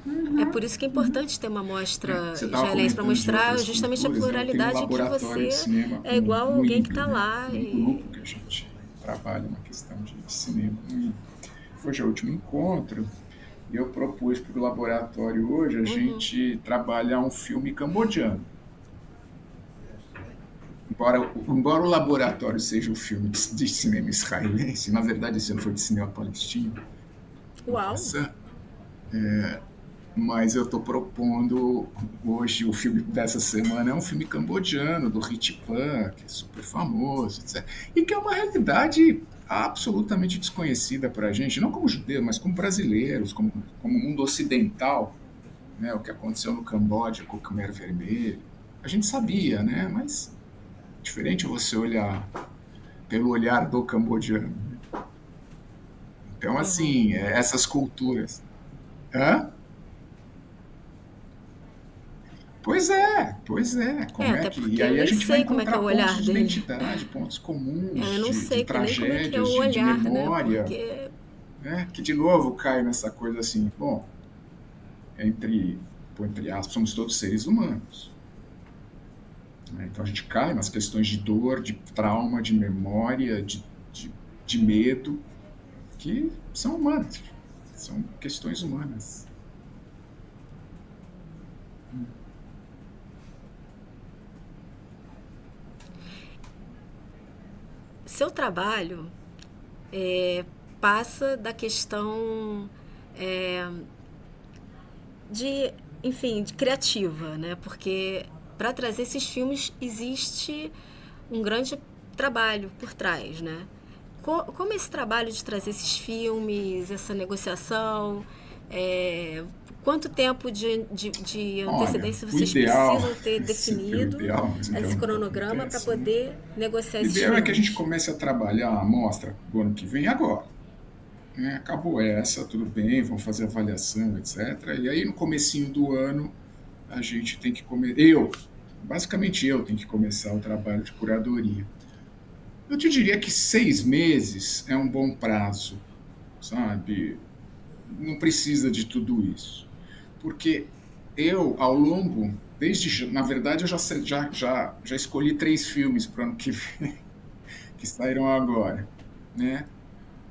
né? É por isso que é importante ter uma É, amostra você estava israelense para comentando de mostrar outras justamente a culturas, né? Eu tenho um pluralidade que laboratório de você cinema é com, igual a no alguém que IB, está né? lá. Um grupo que a gente trabalha na questão de cinema no IB. Hoje é o último encontro e eu propus para o laboratório hoje a gente trabalhar um filme cambodiano. Embora o laboratório seja um filme de cinema israelense, na verdade esse ano foi de cinema palestino, no Uau! passado, mas eu estou propondo hoje o filme dessa semana é um filme cambodiano do Ritpan, que é super famoso, etc. E que é uma realidade absolutamente desconhecida para a gente, não como judeus, mas como brasileiros, como mundo ocidental, né? O que aconteceu no Camboja com o Khmer Vermelho. A gente sabia, né? Mas diferente você olhar pelo olhar do cambodiano. Então, assim, essas culturas. Hã? Pois é. É, Como é até que. E porque eu aí a nem gente vai sei como é que é encontrar o pontos olhar de dele. identidade, pontos comuns, Eu não de sei que nem como é que é o tragédias, de olhar, né? memória, Porque né? Que de novo cai nessa coisa assim, bom, entre, entre aspas, somos todos seres humanos. Né? Então a gente cai nas questões de dor, de trauma, de memória, de medo, que são humanas, são questões humanas. seu trabalho passa da questão é, de, enfim, de criativa, né? Porque para trazer esses filmes existe um grande trabalho por trás, né? Como esse trabalho de trazer esses filmes, essa negociação, quanto tempo de Olha, antecedência o vocês ideal, precisam ter é sempre o definido ideal, mesmo que esse nunca cronograma para aconteça, né? poder negociar O esses ideal é que a gente filmes? comece a trabalhar a amostra do ano que vem agora. Né? Acabou essa, tudo bem, vamos fazer avaliação, etc. E aí no comecinho do ano a gente tem que começar. Basicamente eu tenho que começar o trabalho de curadoria. Eu te diria que 6 meses é um bom prazo, sabe? Não precisa de tudo isso. Porque eu, ao longo, na verdade, eu já escolhi 3 filmes para o ano que vem, que saíram agora, né?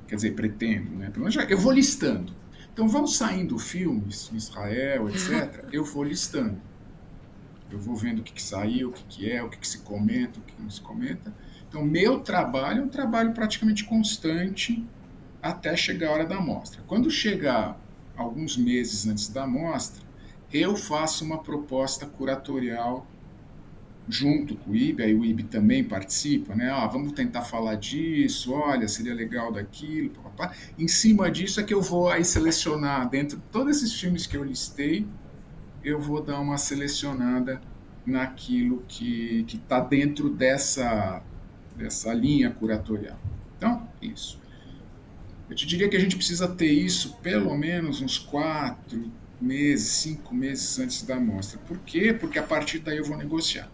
Quer dizer, pretendo, né? Eu vou listando. Então vão saindo filmes em Israel, etc. Eu vou listando. Eu vou vendo o que saiu, o que é, o que se comenta, o que não se comenta. Então, meu trabalho é um trabalho praticamente constante até chegar a hora da amostra. Quando chegar alguns meses antes da amostra, eu faço uma proposta curatorial junto com o IB, aí o IB também participa, né? Ah, vamos tentar falar disso, olha, seria legal daquilo, papá. Em cima disso é que eu vou aí selecionar, dentro de todos esses filmes que eu listei, eu vou dar uma selecionada naquilo que está dentro dessa linha curatorial. Então, isso. Eu te diria que a gente precisa ter isso pelo menos uns 4 meses, 5 meses antes da amostra. Por quê? Porque a partir daí eu vou negociar.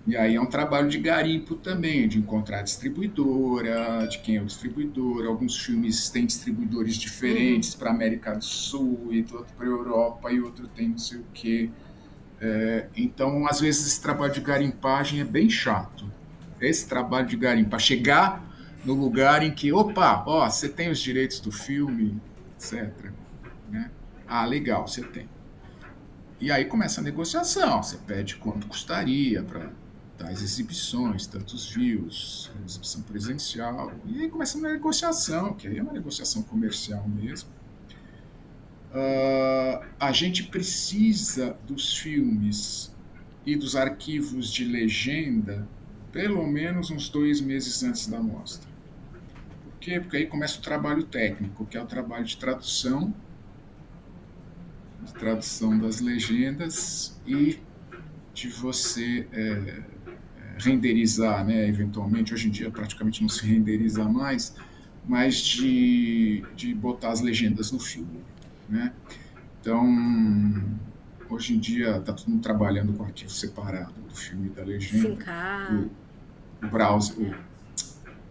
E aí é um trabalho de garimpo também, de encontrar distribuidora, de quem é o distribuidor. Alguns filmes têm distribuidores diferentes para a América do Sul, e outro para a Europa, e outro tem não sei o quê. Então, às vezes, esse trabalho de garimpagem é bem chato. Esse trabalho de garimpa, chegar no lugar em que, opa, ó, você tem os direitos do filme, etc. Né? Ah, legal, você tem. E aí começa a negociação. Você pede quanto custaria para tais exibições, tantos views, exibição presencial. E aí começa uma negociação, que aí é uma negociação comercial mesmo. A gente precisa dos filmes e dos arquivos de legenda pelo menos uns 2 meses antes da mostra. Por quê? Porque aí começa o trabalho técnico, que é o trabalho de tradução das legendas e de você renderizar, né, eventualmente, hoje em dia praticamente não se renderiza mais, mas de botar as legendas no filme. Né? Então, hoje em dia está todo mundo trabalhando com arquivo separado do filme e da legenda, e Sincar. o browser, É.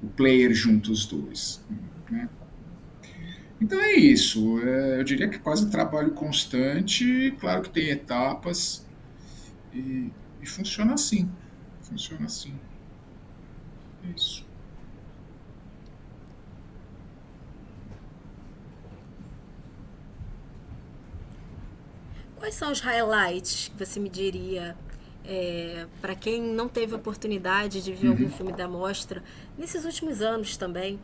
o player junto os dois, né? Então é isso. Eu diria que é quase trabalho constante. Claro que tem etapas e, e funciona assim. Funciona assim. É isso. Quais são os highlights que você me diria para quem não teve oportunidade de ver algum Uhum. filme da mostra nesses últimos anos também?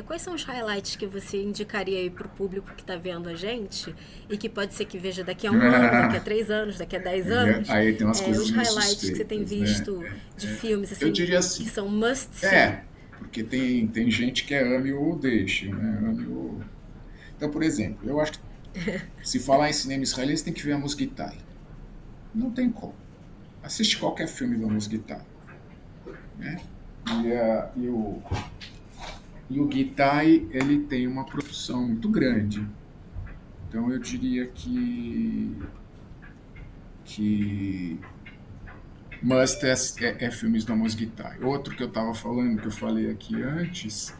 Quais são os highlights que você indicaria aí para o público que está vendo a gente e que pode ser que veja daqui a um ano, daqui a 3 anos, daqui a 10 anos? Aí tem umas coisas Os meio highlights que você tem suspeitas, né? visto de filmes Eu assim diria que assim. são must see. É, porque tem gente que é ame ou deixe, né? Ame ou... Então, por exemplo, eu acho que se falar em cinema israelense tem que ver a Musguitai. Não tem como. Assiste qualquer filme da Musguitai, né? E o Gitai, ele tem uma produção muito grande. Então eu diria que must é filmes do Amos Gitai. Outro que eu estava falando, que eu falei aqui antes,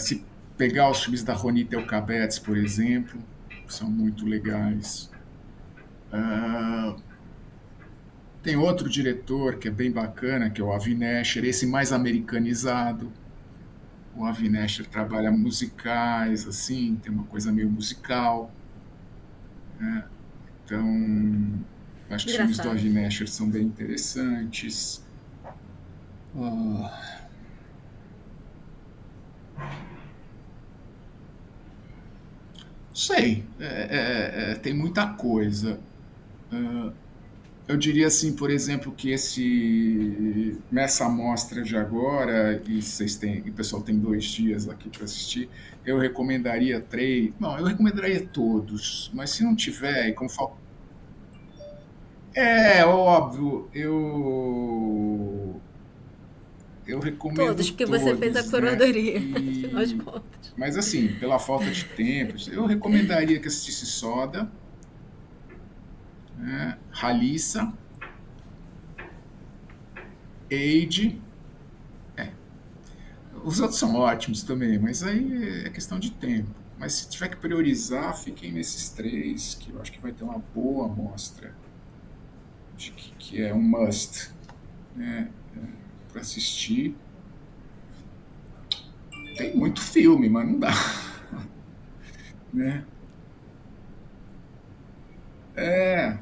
se pegar os filmes da Ronit Elkabetz, por exemplo, são muito legais. Ah, tem outro diretor que é bem bacana, que é o Avi Nesher, esse mais americanizado. O Avi Nesher trabalha musicais, assim, tem uma coisa meio musical. Então, acho que os filmes do Engraçado. Avi Nesher são bem interessantes. Ah, sei, tem muita coisa. Ah, eu diria assim, por exemplo, que nessa amostra de agora, e vocês têm, e o pessoal tem 2 dias aqui para assistir, eu recomendaria 3. Não, eu recomendaria todos, mas se não tiver, e como fal... É óbvio, eu recomendo Todos, porque você fez a todos, né? curadoria, afinal de contas. Mas assim, pela falta de tempo, eu recomendaria que assistisse Soda, né? Halissa, Age. Os outros são ótimos também, mas aí é questão de tempo. Mas se tiver que priorizar, fiquem nesses 3, que eu acho que vai ter uma boa amostra de que é um must, né, para assistir. Tem muito filme, mas não dá, né?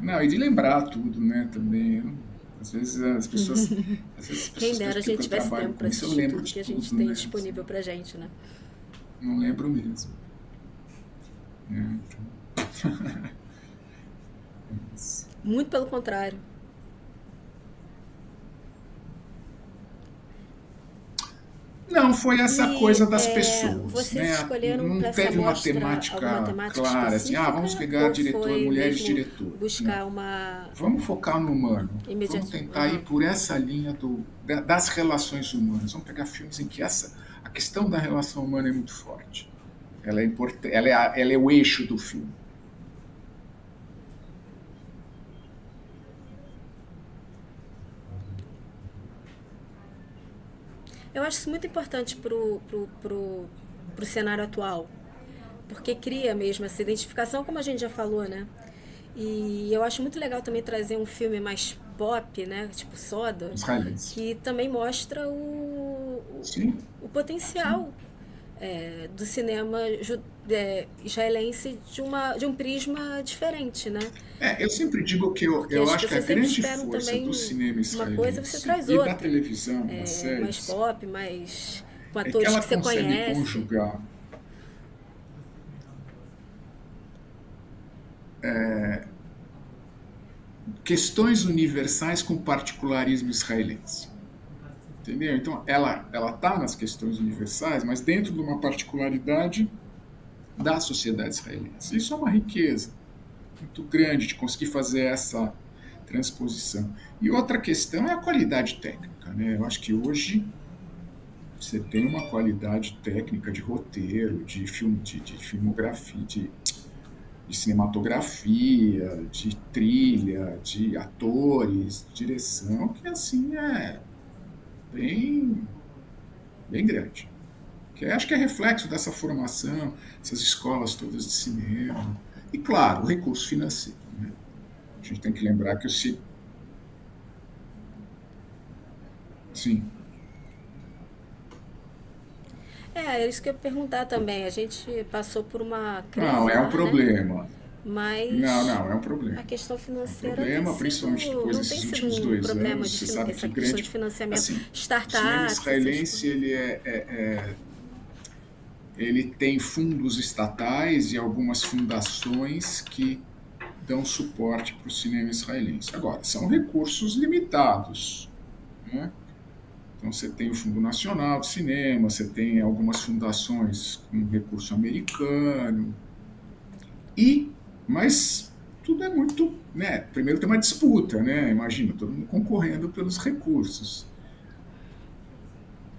Não, e de lembrar tudo, né, também. Às vezes as Quem pessoas dera pensam a que gente eu tivesse trabalho tempo com para isso, eu assistir lembro tudo de que a gente tudo, tem né? disponível pra gente, né? Não lembro mesmo. Né? Muito pelo contrário. Não, foi essa E coisa das pessoas, vocês né? escolheram Não para essa teve uma mostra alguma temática temática clara, assim, vamos específica pegar ou diretor, foi mulheres mesmo diretoras. Não. buscar uma Vamos focar no humano. Vamos imediato? tentar ir Uhum. por essa linha das relações humanas. Vamos pegar filmes em que a questão da relação humana é muito forte. Ela é importante, ela é o eixo do filme. Eu acho isso muito importante pro cenário atual, porque cria mesmo essa identificação, como a gente já falou, né? E eu acho muito legal também trazer um filme mais pop, né? Tipo Soda, Israelense. que também mostra Sim, o sim. potencial do cinema israelense de um prisma diferente, né? Eu sempre digo que Porque eu as acho que a pessoas sempre grande esperam força do também cinema uma coisa, você israelense traz e da outra. televisão, das Mais séries, pop, mais com é que atores ela que você consegue conhece. conjugar questões universais com particularismo israelense. Entendeu? Então, ela está nas questões universais, mas dentro de uma particularidade da sociedade israelense. Isso é uma riqueza muito grande de conseguir fazer essa transposição. E outra questão é a qualidade técnica. Né? Eu acho que hoje você tem uma qualidade técnica de roteiro, de filme, de filmografia, de cinematografia, de trilha, de atores, de direção, que assim é bem, bem grande. Que acho que é reflexo dessa formação, essas escolas todas de cinema. E claro, o recurso financeiro. Né? A gente tem que lembrar que o cinema. Sim. É isso que eu ia perguntar também. A gente passou por uma Não, crise é um lá, né? problema. Não, Mas não, é um problema. a questão É um financeira tem problema, principalmente sido, depois não tem desses sido últimos um 2 anos. problema Você sabe que essa questão de grande. financiamento, Assim, o cinema startups, essas israelense coisas. ele tem fundos estatais e algumas fundações que dão suporte para o cinema israelense. Agora, são recursos limitados. Né? Então, você tem o Fundo Nacional de Cinema, você tem algumas fundações com recurso americano, e, mas tudo é muito, né? Primeiro tem uma disputa, né? Imagina, todo mundo concorrendo pelos recursos.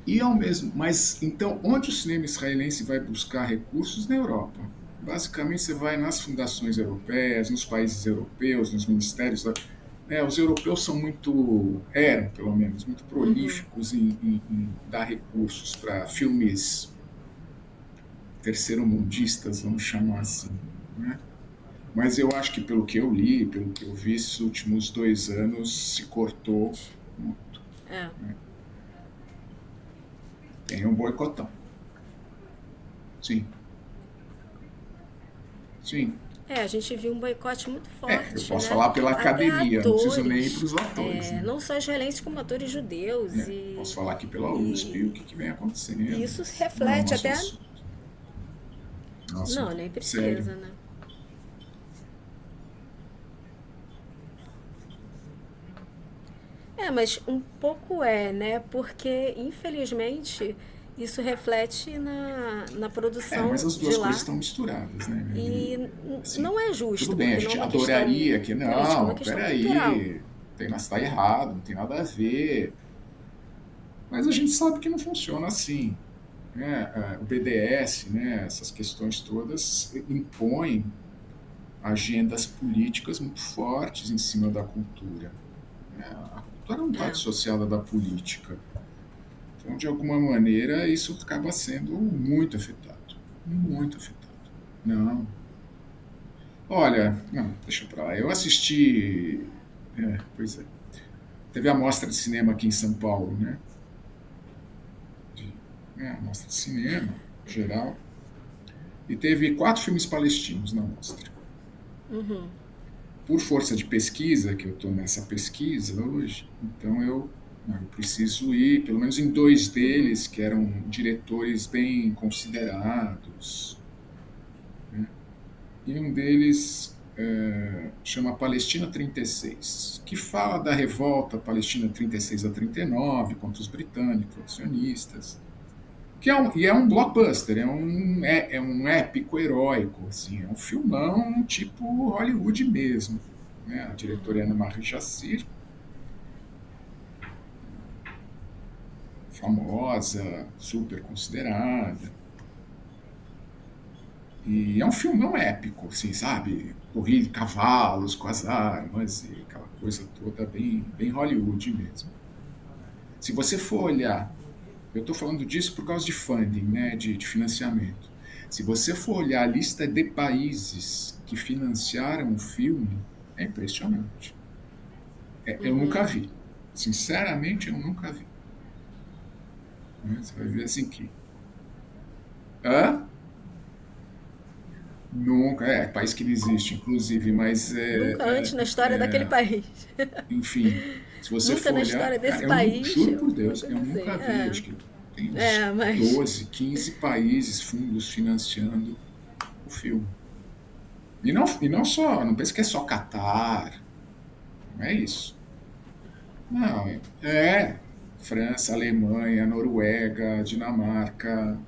E ao mesmo, mas então, onde o cinema israelense vai buscar recursos? Na Europa. Basicamente, você vai nas fundações europeias, nos países europeus, nos ministérios. Né, os europeus são muito, eram pelo menos, muito prolíficos em dar recursos para filmes terceiro-mundistas, vamos chamar assim. Né? Mas eu acho que pelo que eu li, pelo que eu vi, esses últimos 2 anos se cortou muito. É. Né? Tem um boicotão. Sim, sim. É, a gente viu um boicote muito Eu forte, posso né? falar pela Até academia, não preciso nem ir para atores, os atores. Né? não só israelenses como atores judeus Posso falar aqui pela USP o e, que vem e acontecendo, isso mas não é o reflete nosso até. assunto. É um Não, assunto nem sério. precisa, né? É, mas um pouco né? Porque, infelizmente, isso reflete na Mas produção as de duas coisas lá. estão misturadas, né? E Assim, não é tudo justo, bem, a porque não é gente uma questão adoraria que política, é uma não, questão cultural. peraí, está errado, não tem nada a ver. Mas a gente sabe que não funciona assim. Né? O BDS, né? Essas questões todas impõem agendas políticas muito fortes em cima da cultura. Né? A cultura não está É. dissociada da política. Então, de alguma maneira, isso acaba sendo muito afetado. Muito afetado. Não. Olha, não, deixa pra lá. Eu assisti. Pois é. Teve a mostra de cinema aqui em São Paulo, né? A mostra de cinema, geral. E teve 4 filmes palestinos na mostra. Por força de pesquisa, que eu estou nessa pesquisa hoje, então eu preciso ir, pelo menos em 2 deles, que eram diretores bem considerados. Né? E um deles chama Palestina 36, que fala da revolta Palestina 36 a 39 contra os britânicos, os sionistas. E é um blockbuster, é um épico heróico, assim, é um filmão tipo Hollywood mesmo. Né? A diretora é Ana Marie Jassir, famosa, super considerada. E é um filmão épico, assim, sabe? Corrida de cavalos com as armas e aquela coisa toda bem, bem Hollywood mesmo. Se você for olhar, eu estou falando disso por causa de funding, né, de financiamento. Se você for olhar a lista de países que financiaram o filme, é impressionante. Eu nunca vi. Sinceramente, eu nunca vi. Né? Você vai ver assim que. Hã? Nunca. País que não existe, inclusive, mas Nunca antes na história daquele país. enfim, se você Nunca for na olhar, história desse eu não, país, juro por uma Deus, coisa eu assim. nunca vi. Acho que tem uns Mas 12, 15 países, fundos financiando o filme. E não só, não pense que é só Catar, não é isso. Não, França, Alemanha, Noruega, Dinamarca,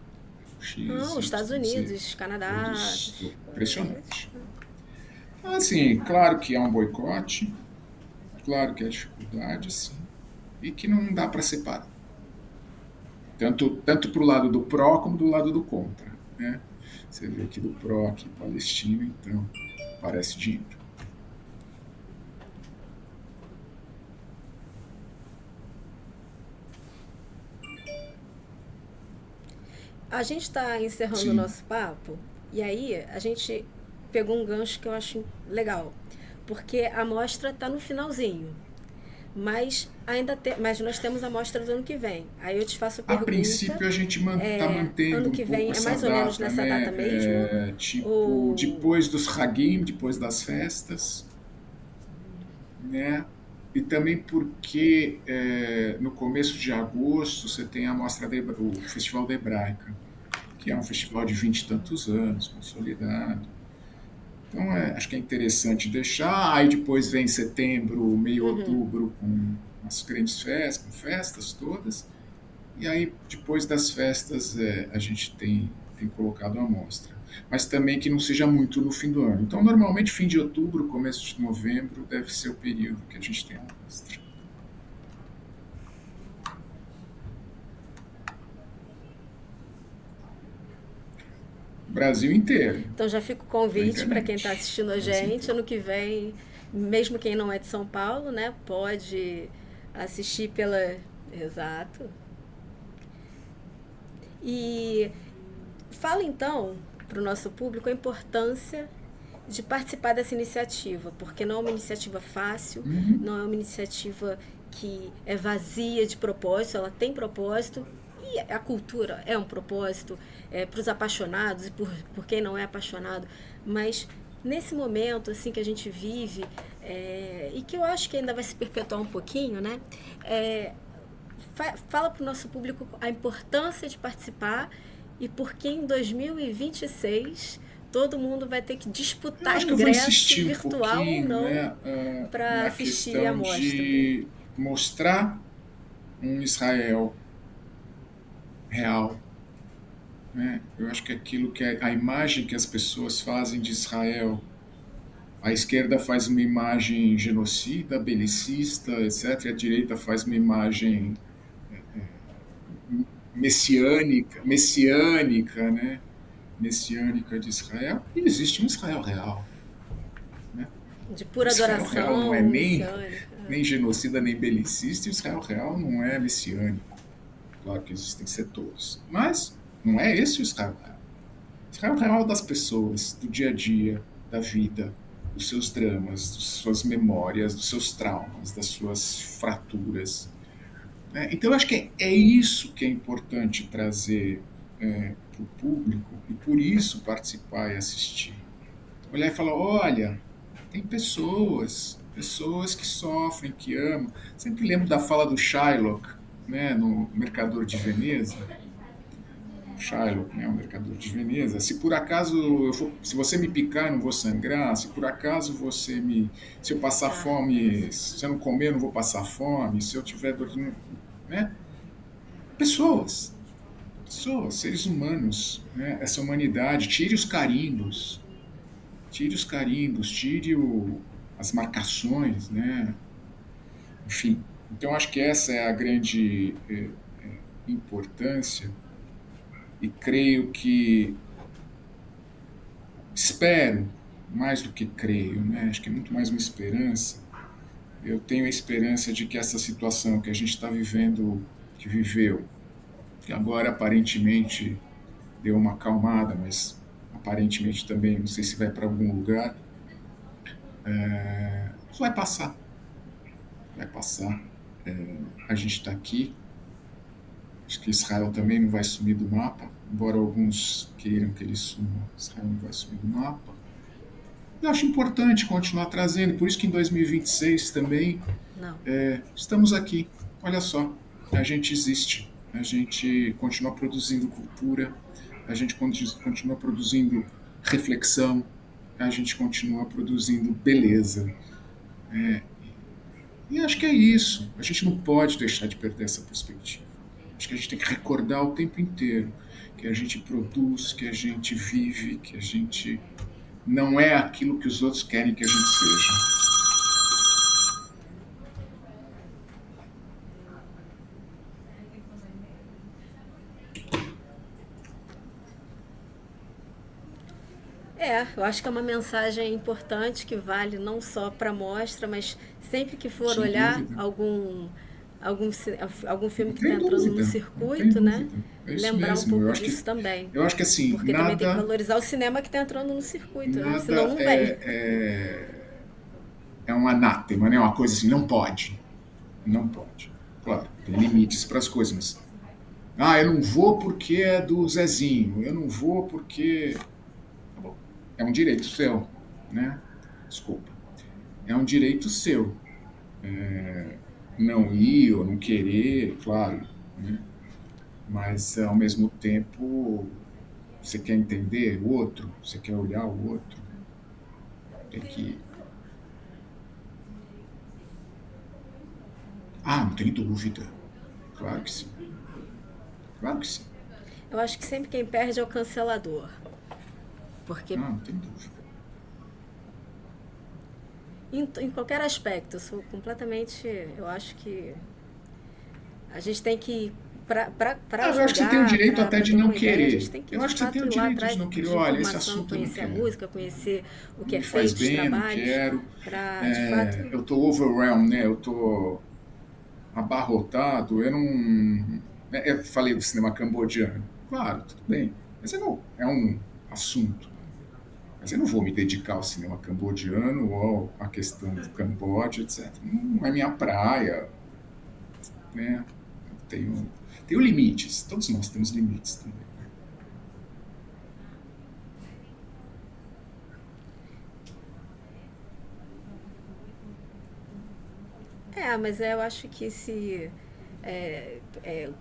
X, não, os Estados Y, Z, Unidos, Canadá, todos, esses países. impressionante. Assim, claro que há um boicote, claro que há dificuldade, sim, e que não dá para separar. Tanto para o lado do pró como do lado do contra. Né? Você vê aqui do pró, aqui palestino, então. parece dito. A gente está encerrando o Sim, nosso papo e aí a gente pegou um gancho que eu acho legal, porque a mostra está no finalzinho, mas nós temos a mostra do ano que vem. Aí eu te faço a a pergunta, princípio a gente está ano mantendo um que pouco vem é essa mais ou menos data, nessa data né? mesmo? Tipo, Ou depois dos Hagim, depois das festas, né? E também porque no começo de agosto você tem a o Festival da Hebraica, que é um festival de 20 e tantos anos, consolidado. Então, acho que é interessante deixar. Aí depois vem setembro, meio outubro, com as grandes festas, com festas todas. E aí, depois das festas, a gente tem colocado a amostra. Mas também que não seja muito no fim do ano. Então, normalmente, fim de outubro, começo de novembro, deve ser o período que a gente tem a amostra. Brasil inteiro, então já fica o pela convite para quem está internet. assistindo a Brasil gente inteiro. ano que vem, mesmo quem não é de São Paulo, né, pode assistir pela exato. E fala então para o nosso público a importância de participar dessa iniciativa, porque não é uma iniciativa fácil, Uhum. não é uma iniciativa que é vazia de propósito, ela tem propósito e a cultura é um propósito para os apaixonados e por quem não é apaixonado, mas nesse momento assim que a gente vive e que eu acho que ainda vai se perpetuar um pouquinho, né? É, fala para o nosso público a importância de participar e por que em 2026 todo mundo vai ter que Eu disputar acho que eu vou ingresso, insistir um virtual ou pouquinho, não, né, para na assistir a questão mostra. de mostrar um Israel real, né? Eu acho que aquilo que a imagem que as pessoas fazem de Israel, a esquerda faz uma imagem genocida, belicista, etc. A direita faz uma imagem messiânica, né? Messiânica de Israel. E existe um Israel real, né? De O pura Israel real não é adoração nem messiânica. nem genocida nem belicista, e o Israel real não é messiânico. Claro que existem setores, mas não é esse o Israel real. Israel real das pessoas, do dia a dia, da vida, dos seus dramas, das suas memórias, dos seus traumas, das suas fraturas. Né? Então, eu acho que é isso que é importante trazer para o público e por isso participar e assistir. Olhar e falar: olha, tem pessoas que sofrem, que amam. Sempre lembro da fala do Shylock, né, no Mercador de Veneza. Shylock, né, o Mercador de Veneza. Se por acaso se você me picar, eu não vou sangrar. Se por acaso se eu passar Ah, fome, se eu não comer, eu não vou passar fome. Se eu tiver dor, né? Pessoas, pessoas, seres humanos, né? Essa humanidade. Tire os carimbos, as marcações, né? Enfim. Então, acho que essa é a grande importância e creio que espero mais do que creio, né? Acho que é muito mais uma esperança. Eu tenho a esperança de que essa situação que a gente está vivendo, que viveu, que agora aparentemente deu uma acalmada, mas aparentemente também não sei se vai para algum lugar, vai passar, vai passar. A gente está aqui. Acho que Israel também não vai sumir do mapa, embora alguns queiram que ele suma. Israel não vai sumir do mapa. Eu acho importante continuar trazendo, por isso que em 2026 também não. estamos aqui. Olha só, a gente existe, a gente continua produzindo cultura, a gente continua produzindo reflexão, a gente continua produzindo beleza. E acho que é isso. A gente não pode deixar de perder essa perspectiva. Acho que a gente tem que recordar o tempo inteiro que a gente produz, que a gente vive, que a gente não é aquilo que os outros querem que a gente seja. Eu acho que é uma mensagem importante que vale não só para a mostra, mas sempre que for Sem olhar dúvida. algum, ci- algum filme Não que está tem entrando no dúvida, não tem circuito, né? dúvida. É isso Lembrar um mesmo. pouco disso também. Eu acho que assim, Porque também tem que nada, valorizar o cinema que está entrando no circuito, né? Senão nada não vem. é um anátema, né? Uma coisa assim, não pode. Não pode. Claro, tem limites para as coisas, mas. Ah, eu não vou porque é do Zezinho. Eu não vou porque. Tá bom. É um direito seu, né? Desculpa. É um direito seu. Não ir ou não querer, claro, né? Mas ao mesmo tempo você quer entender o outro, você quer olhar o outro, tem que. Ah, não tem dúvida. Claro que sim. Claro que sim. Eu acho que sempre quem perde é o cancelador. Porque Ah, não tem dúvida. em qualquer aspecto, eu sou completamente. Eu acho que a gente tem que. Para Ah, eu acho que você tem o julgar, direito até para de ter não uma ideia, a gente querer. tem que Eu de acho que você tem fato o ir lá direito de atrás não querer. de Olha, esse informação, assunto eu não conhecer a quero. música, conhecer o Não que é me faz feito, os bem, eu não trabalhos, quero. para de fato. Eu tô overwhelmed, né? Eu tô abarrotado. Eu não. Eu falei do cinema cambodiano. Claro, tudo bem. Mas é um assunto. Mas eu não vou me dedicar ao cinema cambodiano ou à questão do Camboja, etc. Não é minha praia, né? Eu tenho limites. Todos nós temos limites também. Mas eu acho que se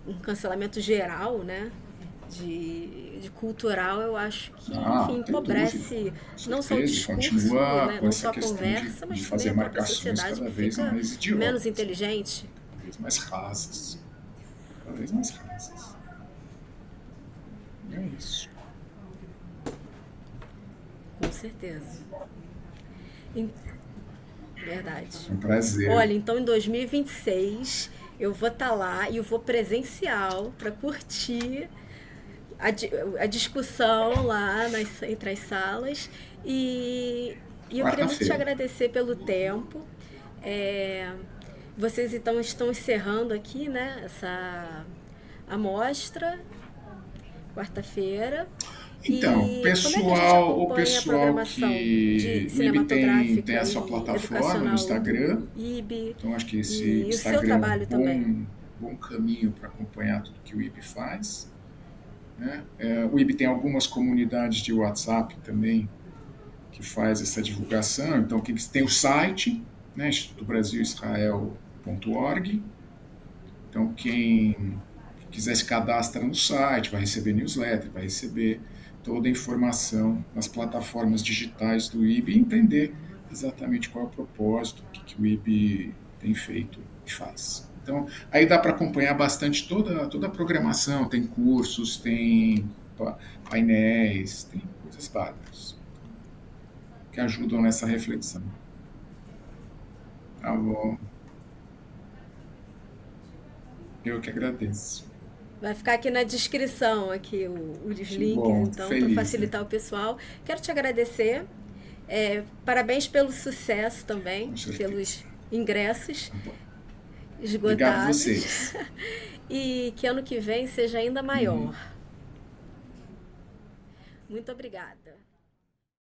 um cancelamento geral, né? De cultural, eu acho que, Ah, enfim, não tem dúvida. empobrece Com não só o certeza. E discurso, continua né, com não essa só a questão conversa, de mas também fazer a própria marcações sociedade cada que vez fica mais menos idiotas, inteligente, cada vez mais rasas. Cada vez mais rasas. E é isso. com certeza. Em- Verdade. É um prazer. Olha, então em 2026 eu vou estar lá e eu vou presencial para curtir a discussão lá entre as salas e eu queria muito te Quarta-feira. agradecer pelo tempo. É, vocês então estão encerrando aqui, né, essa amostra, quarta-feira. Então, E como é que a gente o acompanha a pessoal programação de que. O IB tem cinematográfica a sua e plataforma no educacional Instagram. do IB Então, acho que esse e o seu Instagram é um trabalho também? bom caminho para acompanhar tudo que o IB faz. Né? O IB tem algumas comunidades de WhatsApp também que faz essa divulgação. Então, tem o site, né, institutobrasilisrael.org. Então, quem quiser se cadastra no site, vai receber newsletter, vai receber toda a informação nas plataformas digitais do IB e entender exatamente qual é o propósito, que o IB tem feito e faz. Então, aí dá para acompanhar bastante toda a programação, tem cursos, tem painéis, tem coisas bárbaras que ajudam nessa reflexão. Tá bom, eu que agradeço. Vai ficar aqui na descrição aqui os Que links, bom, fico então, para feliz, né? facilitar o pessoal. Quero te agradecer. Parabéns pelo sucesso também, Com certeza. pelos ingressos Tá bom. Obrigado a esgotados. vocês. E que ano que vem seja ainda Uhum. maior. Muito obrigada.